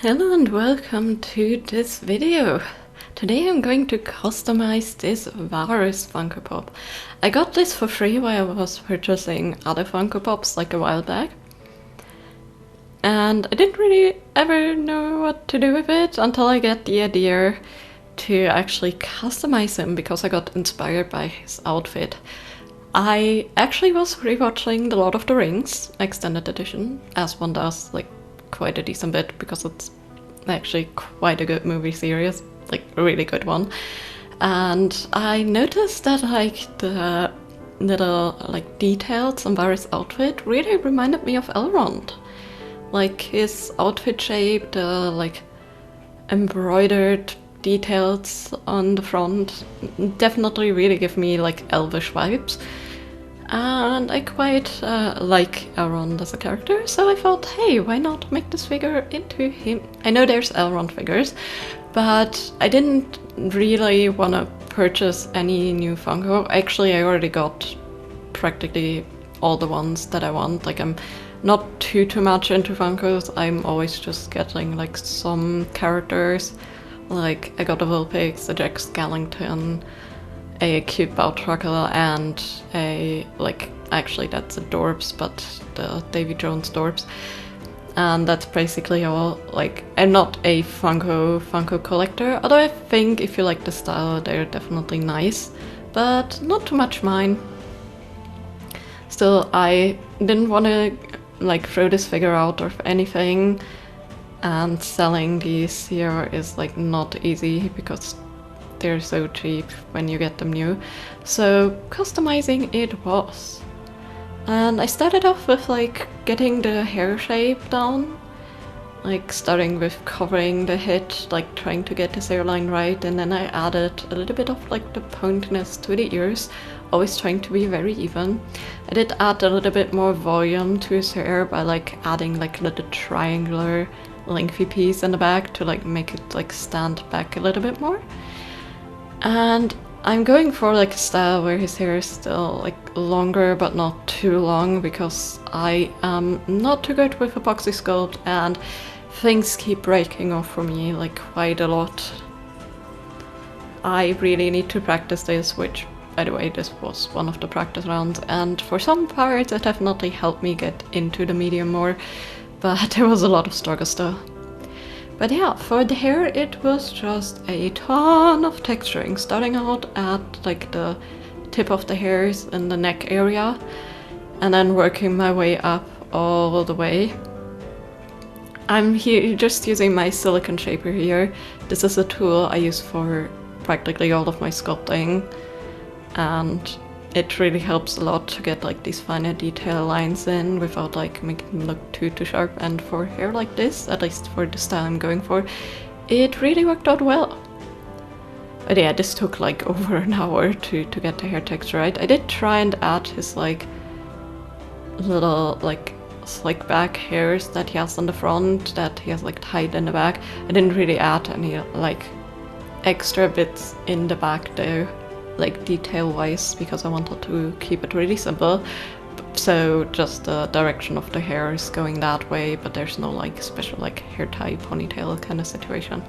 Hello and welcome to this video. Today I'm going to customize this virus Funko Pop. I got this for free while I was purchasing other Funko Pops like a while back. And I didn't really ever know what to do with it until I got the idea to actually customize him because I got inspired by his outfit. I actually was rewatching The Lord of the Rings Extended Edition, as one does, like quite a decent bit because it's actually quite a good movie series, like a really good one. And I noticed that like the little like details on Varys' outfit really reminded me of Elrond. Like his outfit shape, the like embroidered details on the front definitely really give me like elvish vibes. And I quite like Elrond as a character, so I thought, hey, why not make this figure into him? I know there's Elrond figures, but I didn't really want to purchase any new Funko. Actually, I already got practically all the ones that I want. Like, I'm not too much into Funkos. I'm always just getting like some characters. Like, I got a Vulpix, a Jack Skellington, a cute Bowtruckle, and a, like, actually that's a Dorps, but the Davy Jones Dorps. And that's basically all. Like, I'm not a Funko collector, although I think if you like the style, they're definitely nice, but not too much mine. Still, I didn't want to like throw this figure out or anything, and selling these here is like not easy because they're so cheap when you get them new. So customizing it was. And I started off with like getting the hair shape down, like starting with covering the head, like trying to get his hairline right, and then I added a little bit of like the pointiness to the ears, always trying to be very even. I did add a little bit more volume to his hair by like adding like a little triangular lengthy piece in the back to like make it like stand back a little bit more. And I'm going for like a style where his hair is still like longer but not too long, because I am not too good with epoxy sculpt and things keep breaking off for me like quite a lot. I really need to practice this, which by the way this was one of the practice rounds, and for some parts it definitely helped me get into the medium more, but there was a lot of struggle still. But yeah, for the hair it was just a ton of texturing, starting out at like the tip of the hairs in the neck area, and then working my way up all the way. I'm here just using my silicone shaper here. This is a tool I use for practically all of my sculpting, and it really helps a lot to get like these finer detail lines in without like making them look too sharp. And for hair like this, at least for the style I'm going for, it really worked out well. But yeah, this took like over an hour to get the hair texture right. I did try and add his like little like slick back hairs that he has on the front that he has like tied in the back. I didn't really add any like extra bits in the back though, like detail wise, because I wanted to keep it really simple. So just the direction of the hair is going that way, but there's no like special like hair tie ponytail kind of situation.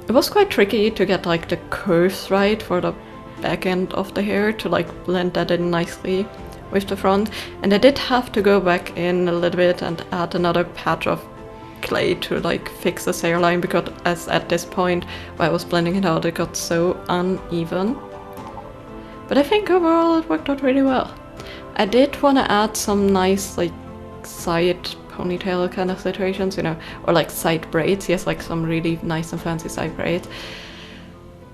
It was quite tricky to get like the curves right for the back end of the hair to like blend that in nicely with the front, and I did have to go back in a little bit and add another patch of clay to like fix this hairline, because as at this point while I was blending it out it got so uneven. But I think overall it worked out really well. I did want to add some nice like side ponytail kind of situations, you know, or like side braids. He has like some really nice and fancy side braids.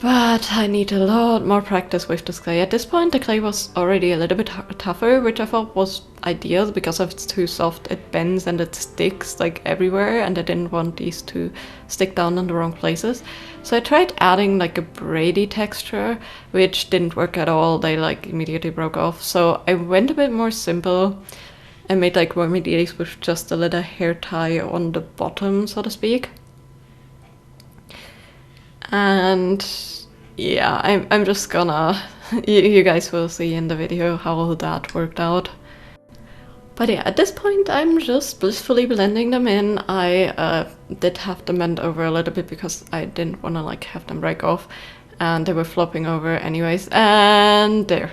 But I need a lot more practice with this clay. At this point the clay was already a little bit tougher, which I thought was ideal because if it's too soft it bends and it sticks like everywhere, and I didn't want these to stick down in the wrong places. So I tried adding like a braidy texture, which didn't work at all. They like immediately broke off. So I went a bit more simple and made like wormy these with just a little hair tie on the bottom, so to speak. And yeah, I'm just gonna, you guys will see in the video how that worked out. But yeah, at this point I'm just blissfully blending them in. I did have them bend over a little bit because I didn't want to like have them break off, and they were flopping over anyways. And there,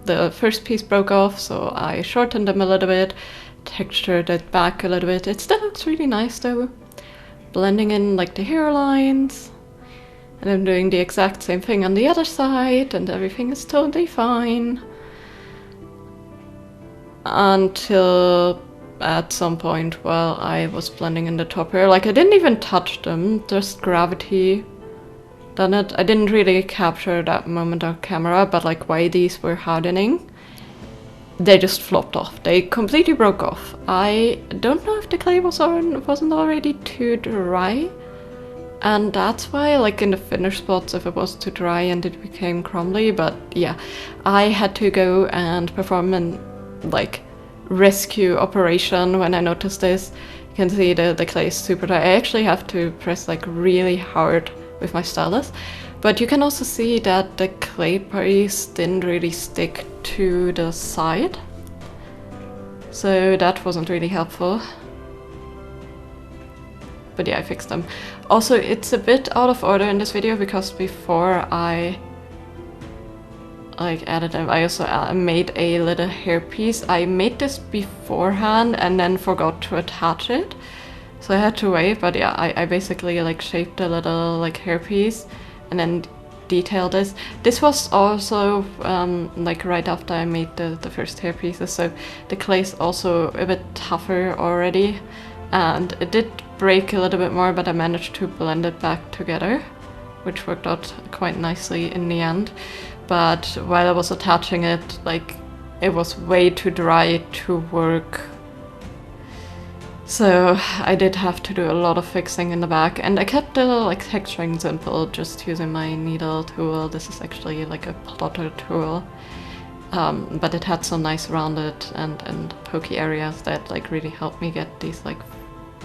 the first piece broke off, so I shortened them a little bit, textured it back a little bit. It still looks really nice though. Blending in like the hairlines, and I'm doing the exact same thing on the other side, and everything is totally fine. Until at some point while I was blending in the top here, like I didn't even touch them, just gravity done it. I didn't really capture that moment on camera, but like while these were hardening, they just flopped off. They completely broke off. I don't know if the clay wasn't already too dry, and that's why like in the finish spots if it was too dry and it became crumbly. But yeah, I had to go and perform an like rescue operation when I noticed this. You can see the clay is super dry. I actually have to press like really hard with my stylus, but you can also see that the clay piece didn't really stick to the side, so that wasn't really helpful. But yeah, I fixed them. Also, it's a bit out of order in this video because before I like added them, I also made a little hairpiece. I made this beforehand and then forgot to attach it, so I had to wait. But yeah, I basically like shaped a little like hairpiece and then detailed this. This was also like right after I made the first hairpieces, so the clay's also a bit tougher already, and it did break a little bit more, but I managed to blend it back together, which worked out quite nicely in the end. But while I was attaching it, like it was way too dry to work, so I did have to do a lot of fixing in the back. And I kept the like texturing simple, just using my needle tool. This is actually like a plotter tool, but it had some nice rounded and pokey areas that like really helped me get these like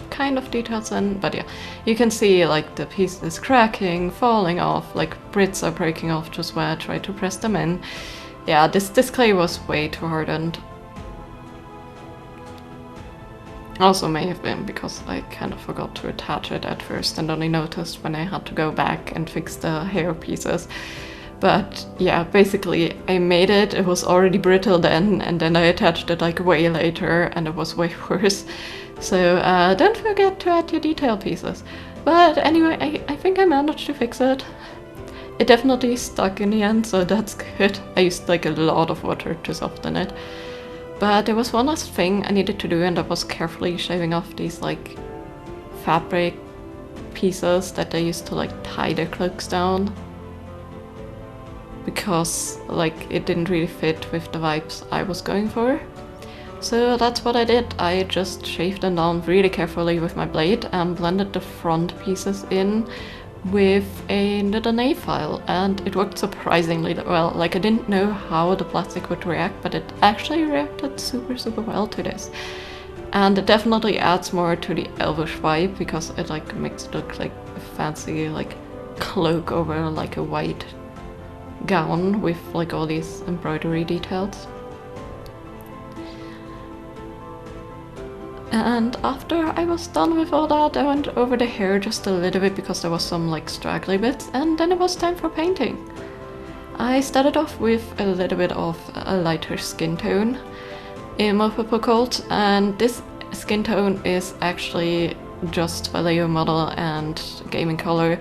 kind of details in. But yeah, you can see like the piece is cracking, falling off, like brits are breaking off just where I tried to press them in. Yeah, this clay was way too hardened. Also may have been because I kind of forgot to attach it at first and only noticed when I had to go back and fix the hair pieces. But yeah, basically I made it, it was already brittle then, and then I attached it like way later and it was way worse. So don't forget to add your detail pieces. But anyway, I think I managed to fix it. It definitely stuck in the end, so that's good. I used like a lot of water to soften it. But there was one last thing I needed to do, and that was carefully shaving off these like fabric pieces that I used to like tie their cloaks down, because like it didn't really fit with the vibes I was going for. So that's what I did. I just shaved them down really carefully with my blade and blended the front pieces in with a little nail file, and it worked surprisingly well. Like I didn't know how the plastic would react, but it actually reacted super well to this. And it definitely adds more to the elvish vibe because it like makes it look like a fancy like cloak over like a white gown with like all these embroidery details. And after I was done with all that, I went over the hair just a little bit because there was some like straggly bits, and then it was time for painting. I started off with a little bit of a lighter skin tone in multiple coats, and this skin tone is actually just Vallejo Model and Gaming Color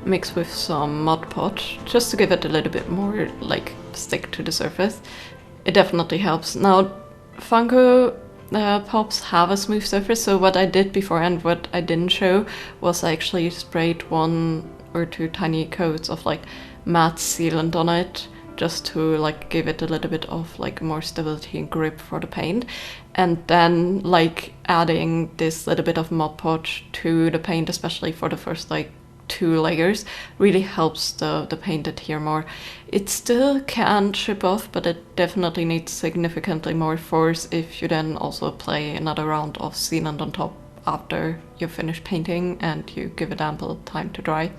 mixed with some Mod Podge, just to give it a little bit more like stick to the surface. It definitely helps. Now, Funko pops have a smooth surface, so what I did before and what I didn't show was I actually sprayed 1 or 2 tiny coats of like matte sealant on it, just to like give it a little bit of like more stability and grip for the paint, and then like adding this little bit of Mod Podge to the paint, especially for the first like 2 layers, really helps the paint adhere more. It still can chip off, but it definitely needs significantly more force if you then also apply another round of sealant on top after you finish painting and you give it ample time to dry.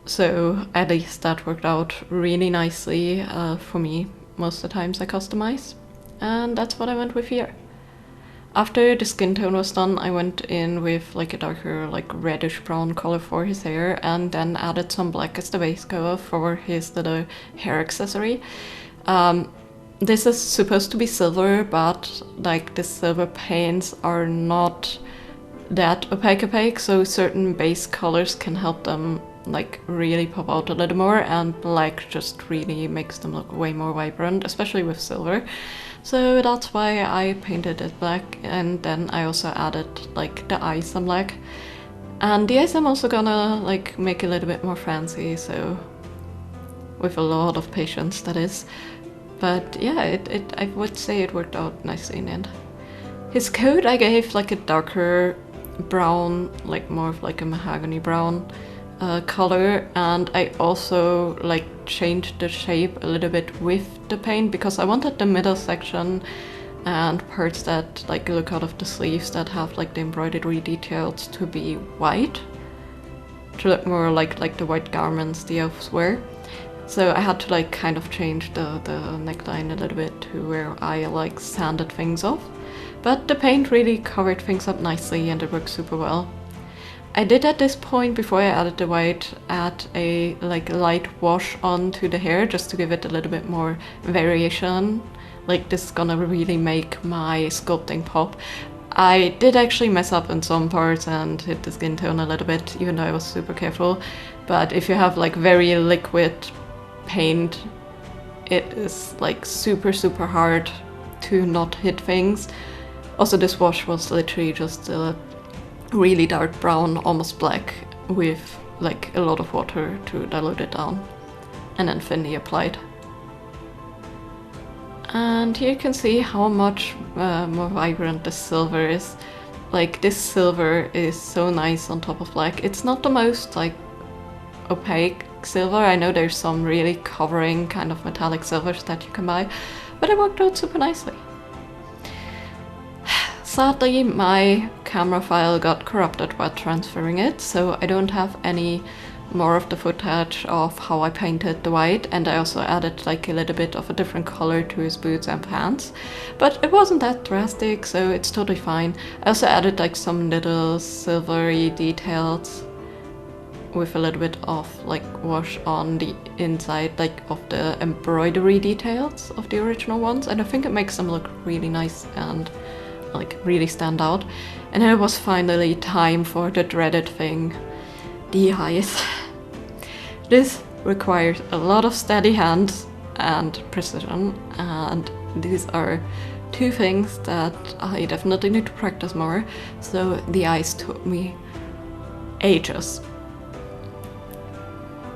So at least that worked out really nicely for me most of the times I customize. and that's what I went with here. After the skin tone was done, I went in with like a darker like reddish brown color for his hair, and then added some black as the base color for his little hair accessory. This is supposed to be silver, but like the silver paints are not that opaque, so certain base colors can help them like really pop out a little more, and black just really makes them look way more vibrant, especially with silver. So that's why I painted it black, and then I also added like the eyes some black. And the eyes I'm also gonna like make a little bit more fancy, so with a lot of patience, that is. But yeah, I would say it worked out nicely in the end. His coat I gave like a darker brown, like more of like a mahogany brown color, and I also like changed the shape a little bit with the paint because I wanted the middle section and parts that like look out of the sleeves that have like the embroidery details to be white, to look more like the white garments the elves wear. So I had to like kind of change the neckline a little bit to where I like sanded things off. But the paint really covered things up nicely and it worked super well. I did at this point, before I added the white, add a like light wash onto the hair just to give it a little bit more variation. Like this is gonna really make my sculpting pop. I did actually mess up in some parts and hit the skin tone a little bit, even though I was super careful. But if you have like very liquid paint, it is like super hard to not hit things. Also, this wash was literally just a really dark brown, almost black, with like a lot of water to dilute it down, and then thinly applied. And here you can see how much more vibrant the silver is. Like this silver is so nice on top of black. It's not the most like opaque silver. I know there's some really covering kind of metallic silvers that you can buy, but it worked out super nicely. Sadly, my camera file got corrupted while transferring it, so I don't have any more of the footage of how I painted the white, and I also added like a little bit of a different color to his boots and pants. But it wasn't that drastic, so it's totally fine. I also added like some little silvery details with a little bit of like wash on the inside, like of the embroidery details of the original ones, and I think it makes them look really nice and like really stand out. And then it was finally time for the dreaded thing, the eyes. This requires a lot of steady hands and precision, and these are two things that I definitely need to practice more. So the eyes took me ages.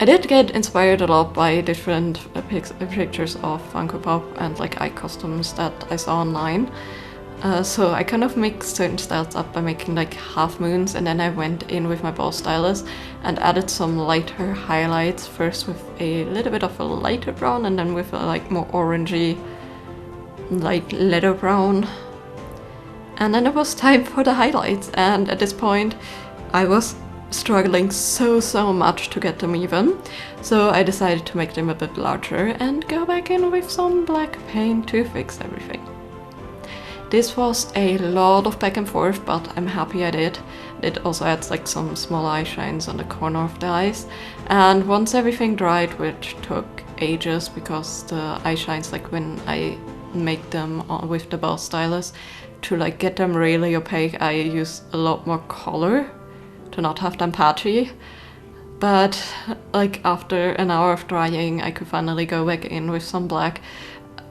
I did get inspired a lot by different pictures of Funko Pop and like eye customs that I saw online. So I kind of mixed certain styles up by making like half moons, and then I went in with my ball stylus and added some lighter highlights, first with a little bit of a lighter brown and then with a like more orangey light leather brown. And then it was time for the highlights, and at this point I was struggling so much to get them even, so I decided to make them a bit larger and go back in with some black paint to fix everything. This was a lot of back and forth, but I'm happy I did. It also adds like some small eye shines on the corner of the eyes. And once everything dried, which took ages because the eye shines, like when I make them with the ball stylus, to like get them really opaque, I use a lot more color to not have them patchy. But like after an hour of drying, I could finally go back in with some black.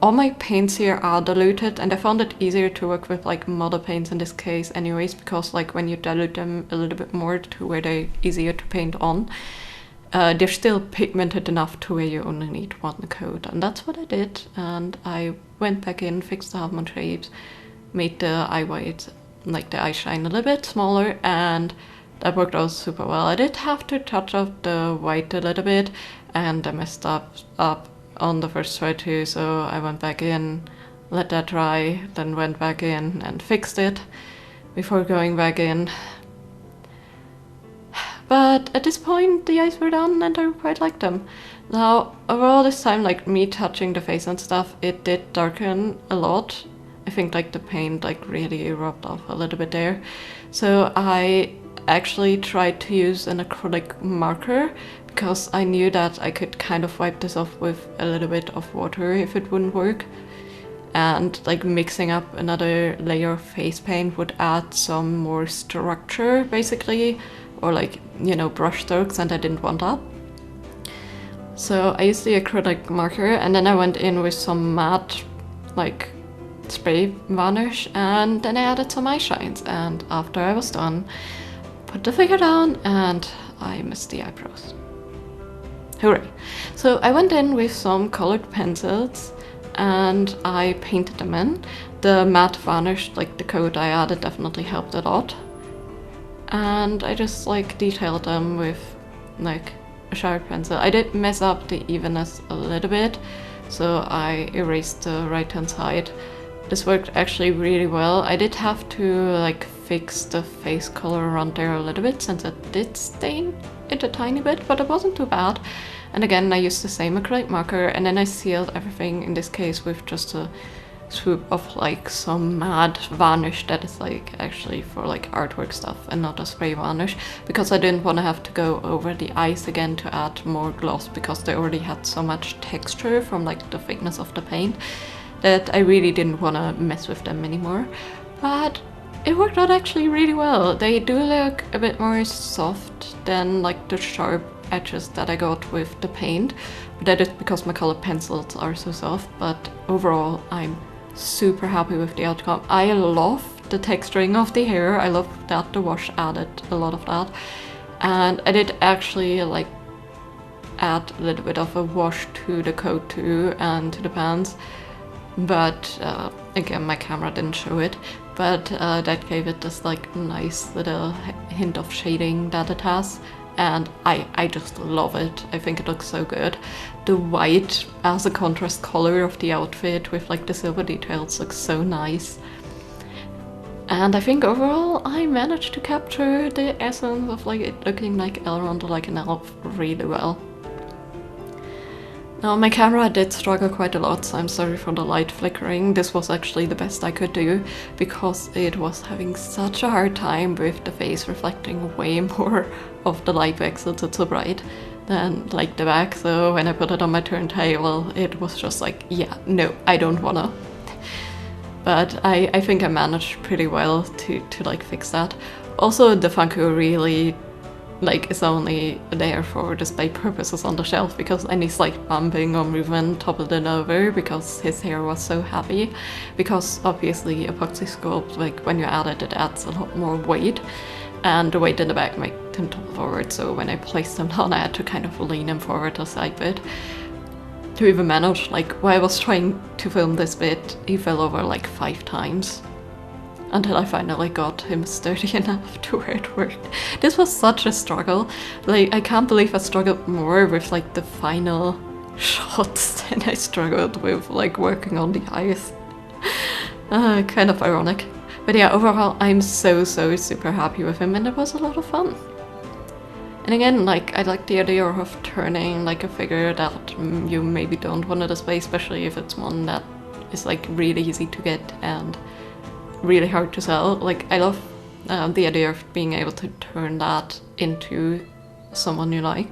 All my paints here are diluted, and I found it easier to work with like model paints in this case anyways, because like when you dilute them a little bit more to where they're easier to paint on, they're still pigmented enough to where you only need one coat. And that's what I did, and I went back in, fixed the half moon shapes, made the eye white, like the eye shine a little bit smaller, and that worked out super well. I did have to touch up the white a little bit, and I messed up on the first try too, so I went back in, let that dry, then went back in and fixed it before going back in. but at this point the eyes were done and I quite liked them. Now, overall this time, like me touching the face and stuff, it did darken a lot. I think like the paint like really rubbed off a little bit there. So I actually tried to use an acrylic marker because I knew that I could kind of wipe this off with a little bit of water if it wouldn't work. And like mixing up another layer of face paint would add some more structure basically, or like, you know, brush strokes, and I didn't want that. So I used the acrylic marker and then I went in with some matte like spray varnish, and then I added some eye shines, and after I was done, put the figure down and I missed the eyebrows. Hooray! So I went in with some colored pencils and I painted them in. The matte varnish, like the coat I added, definitely helped a lot. And I just like detailed them with like a sharp pencil. I did mess up the evenness a little bit, so I erased the right hand side. This worked actually really well. I did have to like fix the face color around there a little bit since it did stain it a tiny bit, but it wasn't too bad. And again, I used the same acrylic marker, and then I sealed everything, in this case with just a swoop of like some matte varnish that is like actually for like artwork stuff and not a spray varnish, because I didn't want to have to go over the eyes again to add more gloss, because they already had so much texture from like the thickness of the paint that I really didn't want to mess with them anymore. But it worked out actually really well. They do look a bit more soft than like the sharp edges that I got with the paint, but that is because my colored pencils are so soft. But overall, I'm super happy with the outcome. I love the texturing of the hair. I love that the wash added a lot of that, and I did actually like add a little bit of a wash to the coat too and to the pants, but again my camera didn't show it, but that gave it this like nice little hint of shading that it has, and I just love it. I think it looks so good. The white as a contrast color of the outfit with like the silver details looks so nice. And I think overall I managed to capture the essence of like it looking like Elrond or like an elf really well. Now my camera did struggle quite a lot, so I'm sorry for the light flickering. This was actually the best I could do because it was having such a hard time with the face reflecting way more of the light pixels. It's so bright than like the back, so when I put it on my turntable it was just like, yeah, no, I don't wanna. But I think I managed pretty well to like fix that. Also, the Funko really like is only there for display purposes on the shelf, because any slight bumping or movement toppled it over because his hair was so heavy. Because obviously epoxy sculpt, like when you add it, it adds a lot more weight, and the weight in the back made him topple forward, so when I placed him down I had to kind of lean him forward a side bit. To even manage, like while I was trying to film this bit, he fell over like 5 times. Until I finally got him sturdy enough to where it worked. This was such a struggle. Like, I can't believe I struggled more with like the final shots than I struggled with like working on the eyes. Kind of ironic. But yeah, overall I'm so super happy with him, and it was a lot of fun. And again, like, I like the idea of turning like a figure that you maybe don't want to display, especially if it's one that is like really easy to get and really hard to sell. Like, I love the idea of being able to turn that into someone you like.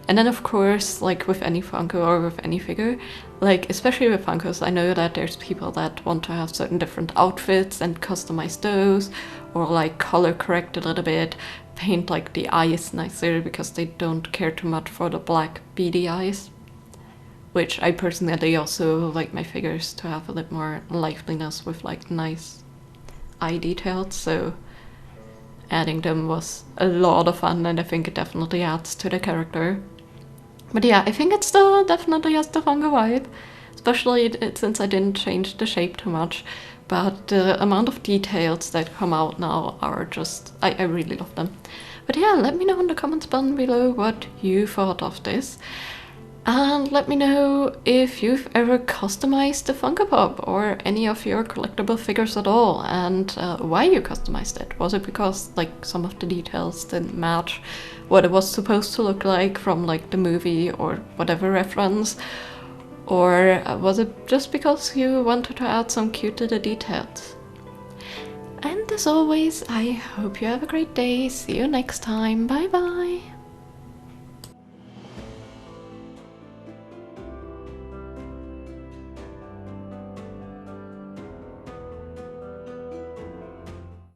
And then of course, like with any Funko or with any figure, like especially with Funkos, I know that there's people that want to have certain different outfits and customize those, or like color correct a little bit, paint like the eyes nicer because they don't care too much for the black beady eyes. Which I personally also like my figures to have a little more liveliness with like nice eye details, so adding them was a lot of fun, and I think it definitely adds to the character. But yeah, I think it still definitely has the Funko vibe, especially since I didn't change the shape too much, but the amount of details that come out now are just, I really love them. But yeah, let me know in the comments down below what you thought of this. And let me know if you've ever customized the Funko Pop or any of your collectible figures at all, and why you customized it. Was it because like some of the details didn't match what it was supposed to look like from like the movie or whatever reference? Or was it just because you wanted to add some cute little details? And as always, I hope you have a great day. See you next time. Bye bye.